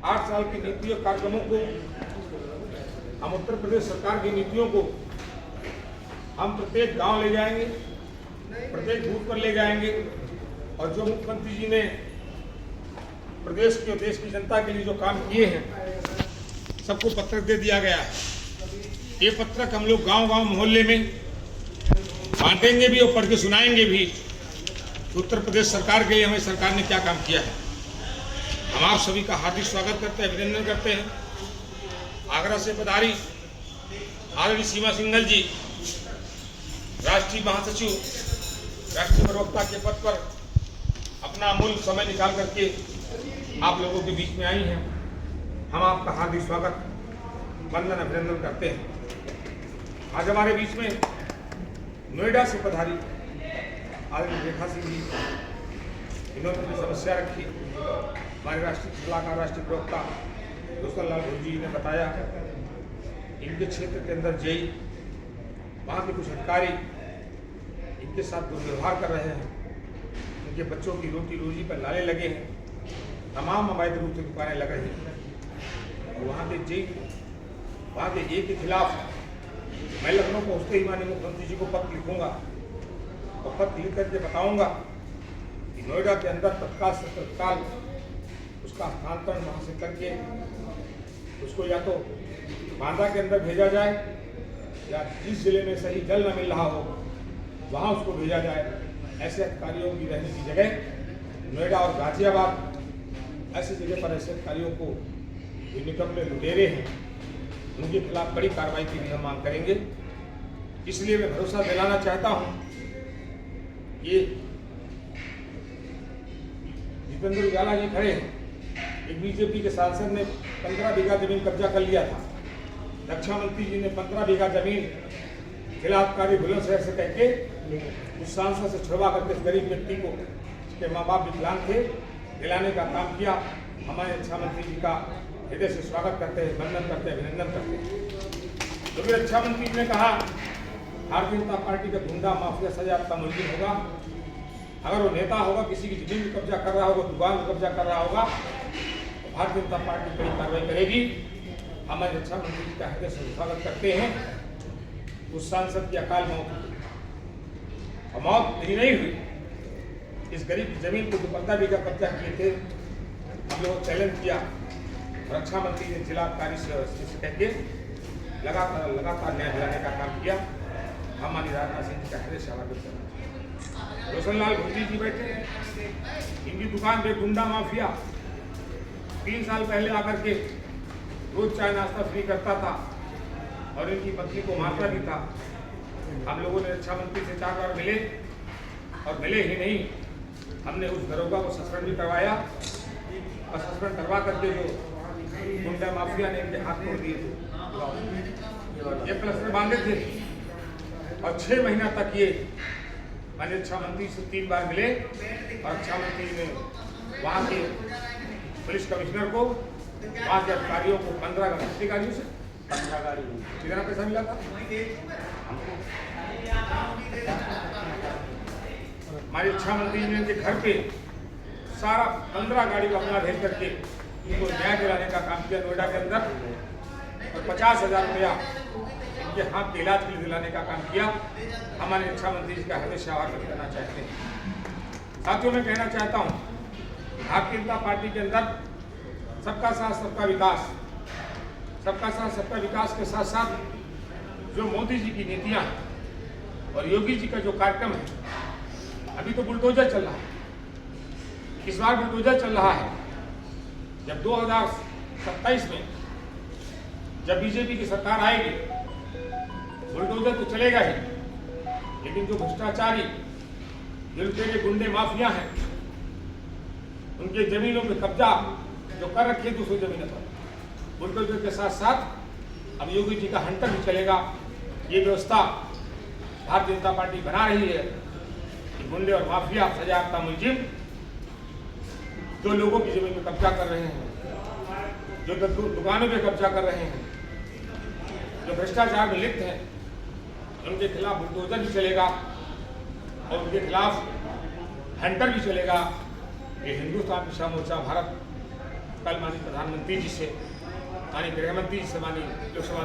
8 साल की नीति और कार्यक्रमों को, हम उत्तर प्रदेश सरकार की नीतियों को हम प्रत्येक गांव ले जाएंगे, प्रत्येक बूथ पर ले जाएंगे और जो मुख्यमंत्री जी ने प्रदेश के और देश की जनता के लिए जो काम किए हैं सबको पत्रक दे दिया गया है। ये पत्रक हम लोग गांव-गांव मोहल्ले में बांटेंगे भी और पढ़ के सुनाएंगे भी। उत्तर प्रदेश सरकार के लिए हमें सरकार ने क्या काम किया है। हम आप सभी का हार्दिक स्वागत करते हैं, अभिनंदन करते हैं। आगरा से पधारी आदरणीय सीमा सिंघल जी राष्ट्रीय महासचिव, राष्ट्रीय प्रवक्ता के पद पर अपना अमूल्य समय निकाल करके आप लोगों के बीच में आई हैं। हम आपका हार्दिक स्वागत, वंदन, अभिनंदन करते हैं। आज हमारे बीच में नोएडा से पधारी आदरणीय रेखा सिंह जी, इन्होंने अपनी समस्या रखी। हमारे राष्ट्रीय सलाहकार, राष्ट्रीय प्रवक्ता रोशन लाल भुर्जी ने बताया इनके क्षेत्र के अंदर जेई, वहाँ के कुछ अधिकारी इनके साथ दुर्व्यवहार कर रहे हैं, इनके बच्चों की रोटी रोजी पर लाले लगे हैं, तमाम अवैध रूप से दुकानें लग रही हैं। और वहाँ के जेई, वहाँ के ए के खिलाफ मैं लखनऊ पहुँचते ही माननीय मुख्यमंत्री जी को पत्र लिखूंगा और पत्र लिख करके बताऊंगा कि नोएडा के अंदर तत्काल से तत्काल उसका स्थानांतरण वहाँ से करके उसको या तो बांदा के अंदर भेजा जाए या जिस जिले में सही जल न मिल रहा हो वहाँ उसको भेजा जाए। ऐसे अधिकारियों की रहने की जगह नोएडा और गाजियाबाद, ऐसी जगह पर ऐसे अधिकारियों को जो निकम्मे लुटेरे हैं उनके खिलाफ बड़ी कार्रवाई की भी हम मांग करेंगे। इसलिए मैं भरोसा दिलाना चाहता हूँ, ये जितेंद्र उजाला जी खड़े हैं, एक बीजेपी के सांसद ने 15 बीघा जमीन कब्जा कर लिया था। रक्षा मंत्री जी ने 15 बीघा जमीन जिलाधिकारी बुलंदशहर से कह के उस सांसद से छुड़वा करके इस गरीब व्यक्ति को, उसके माँ बाप विकलांग थे, दिलाने का काम किया। हमारे रक्षा मंत्री जी का हृदय से स्वागत करते हैं, वंदन करते हैं, अभिनंदन करते हैं। क्योंकि रक्षा मंत्री जी ने कहा भारतीय जनता पार्टी का गुंडा माफिया सजायाफ्ता मुलजिम होगा, अगर वो नेता होगा, किसी की जमीन में कब्जा कर रहा होगा, दुकान में कब्जा कर रहा होगा, तो भारतीय जनता पार्टी कड़ी कार्रवाई करेगी। हमारे रक्षा मंत्री जी का हृदय से स्वागत करते हैं। उस सांसद की अकाल मौत और मौत मेरी नहीं हुई, इस गरीब की जमीन को जो 15 बीघा कब्जा किए थे, हम लोग चैलेंज किया। रक्षा मंत्री ने जिलाधिकारी से कह के लगातार न्याय दिलाने का काम किया। हमारी राजनाथ सिंह जी का हृदय से स्वागत करना। रोशन लाल भुर्जी जी बैठे हैं, इनकी दुकान पे गुंडा माफिया 3 साल पहले आकर के रोज चाय नाश्ता फ्री करता था और इनकी पत्नी को मारता भी था। हम लोगों ने रक्षा मंत्री से 4 बार मिले और मिले ही नहीं, हमने उस दरोगा को सस्पेंड भी करवाया और सस्पेंड करवा करके जो गुंडा माफिया ने इनके हाथ तोड़ दिए थे, ये प्लस्टर बांधे थे और 6 महीना तक ये मैंने रक्षा मंत्री से 3 बार मिले और रक्षा मंत्री ने वहाँ के पुलिस कमिश्नर को, वहाँ के अधिकारियों को 15 अधिकारियों से 15 गाड़ी कितना पैसा मिला था हमको। हमारे रक्षा मंत्री ने इनके घर पे सारा 15 गाड़ी को अपना भेज करके इनको न्याय दिलाने का काम किया नोएडा के अंदर और 50,000 रुपया इनके हाथ के इलाज के लिए दिलाने का काम किया। हमारे रक्षा मंत्री जी का हृदय से आभार व्यक्त करना चाहते हैं। साथियों, मैं कहना चाहता हूँ भारतीय जनता पार्टी के अंदर सबका साथ सबका विकास, सबका साथ सबका विकास के साथ साथ जो मोदी जी की नीतियाँ और योगी जी का जो कार्यक्रम है, अभी तो बुलडोजर चल रहा है, इस बार बुलडोजर चल रहा है। जब 2027 में जब बीजेपी की सरकार आएगी, बुलडोजर तो चलेगा ही, लेकिन जो भ्रष्टाचारी, जो लुटेरे गुंडे माफिया हैं, उनके जमीनों पे कब्जा जो कर रखे दूसरी जमीनों पर, बुलडोजर के साथ साथ अब योगी जी का हंटर भी चलेगा। ये व्यवस्था भारतीय जनता पार्टी बना रही है कि गुंडे और माफिया सजायाफ्ता मुलजिम जो लोगों की जमीन में कब्जा कर रहे हैं, जो दुकानों पे कब्जा कर रहे हैं, जो भ्रष्टाचार में लिप्त हैं, उनके खिलाफ बुलडोजर भी चलेगा और उनके खिलाफ हंटर भी चलेगा। ये हिंदुस्तान किसान मोर्चा भारत कल माननीय प्रधानमंत्री जी से, माननीय गृह मंत्री जी से, माननीय लोकसभा